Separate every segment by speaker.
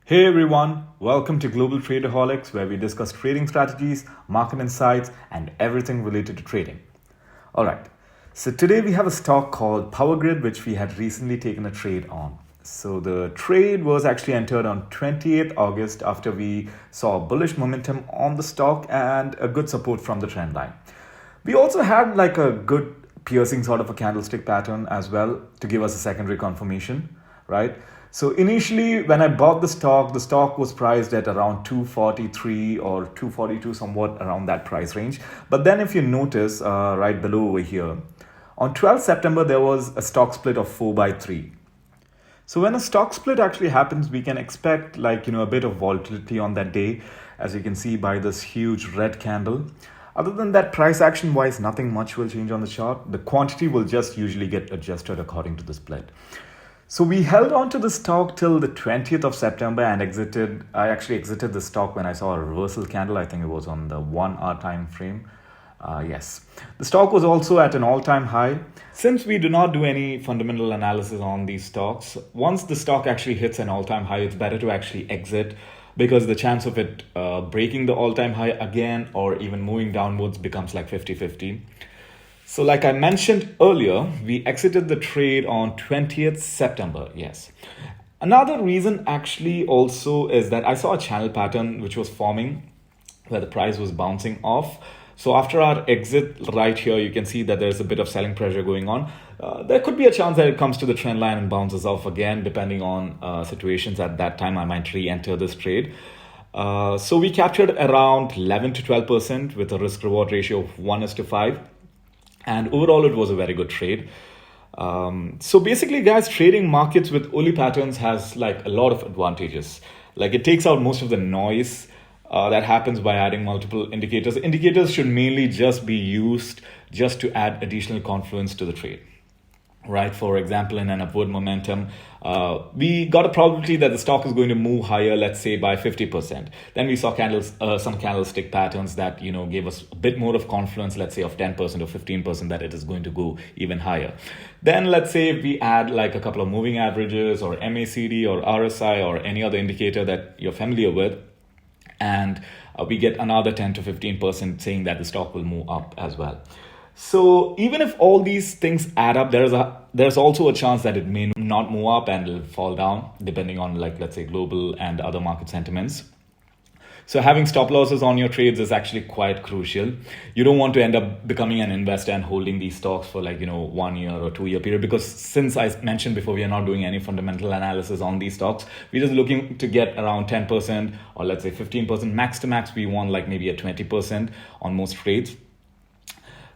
Speaker 1: Hey everyone, welcome to Global Tradeaholics, where we discuss trading strategies, market insights, and everything related to trading. Alright, so today we have a stock called POWERGRID, which we had recently taken a trade on. So the trade was actually entered on 28th August after we saw bullish momentum on the stock and a good support from the trend line. We also had like a good piercing sort of a candlestick pattern as well to give us a secondary confirmation, right? So initially when I bought the stock was priced at around 243 or 242, somewhat around that price range. But then if you notice right below over here, on 12th September, there was a stock split of 4/3. So when a stock split actually happens, we can expect a bit of volatility on that day, as you can see by this huge red candle. Other than that, price action wise, nothing much will change on the chart. The quantity will just usually get adjusted according to the split. So we held on to the stock till the 20th of September and exited. I actually exited the stock when I saw a reversal candle. I think it was on the 1 hour time frame. Yes, the stock was also at an all-time high. Since we do not do any fundamental analysis on these stocks, once the stock actually hits an all-time high, it's better to actually exit, because the chance of it breaking the all-time high again or even moving downwards becomes like 50-50. So like I mentioned earlier, we exited the trade on 20th September. Yes. Another reason actually also is that I saw a channel pattern which was forming where the price was bouncing off. So after our exit right here, you can see that there's a bit of selling pressure going on. There could be a chance that it comes to the trend line and bounces off again, depending on situations at that time. I might re-enter this trade. So we captured around 11 to 12% with a risk reward ratio of 1:5. And overall, it was a very good trade. So basically, guys, trading markets with early patterns has like a lot of advantages. Like it takes out most of the noise that happens by adding multiple indicators. Indicators should mainly just be used just to add additional confluence to the trade. Right, for example, in an upward momentum, we got a probability that the stock is going to move higher, let's say by 50%. Then we saw some candlestick patterns that gave us a bit more of confluence, let's say of 10% or 15%, that it is going to go even higher. Then let's say we add like a couple of moving averages or MACD or RSI or any other indicator that you're familiar with, and we get another 10 to 15% saying that the stock will move up as well. So even if all these things add up, there's also a chance that it may not move up and it'll fall down, depending on let's say global and other market sentiments. So having stop losses on your trades is actually quite crucial. You don't want to end up becoming an investor and holding these stocks for 1 year or 2 year period, because since I mentioned before, we are not doing any fundamental analysis on these stocks. We're just looking to get around 10% or let's say 15%. Max to max, we want like maybe a 20% on most trades.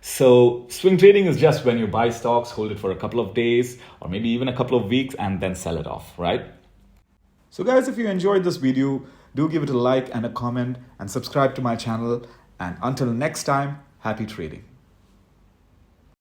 Speaker 1: So swing trading is just when you buy stocks, hold it for a couple of days or maybe even a couple of weeks and then sell it off, right? So guys, if you enjoyed this video, do give it a like and a comment and subscribe to my channel. And until next time, happy trading.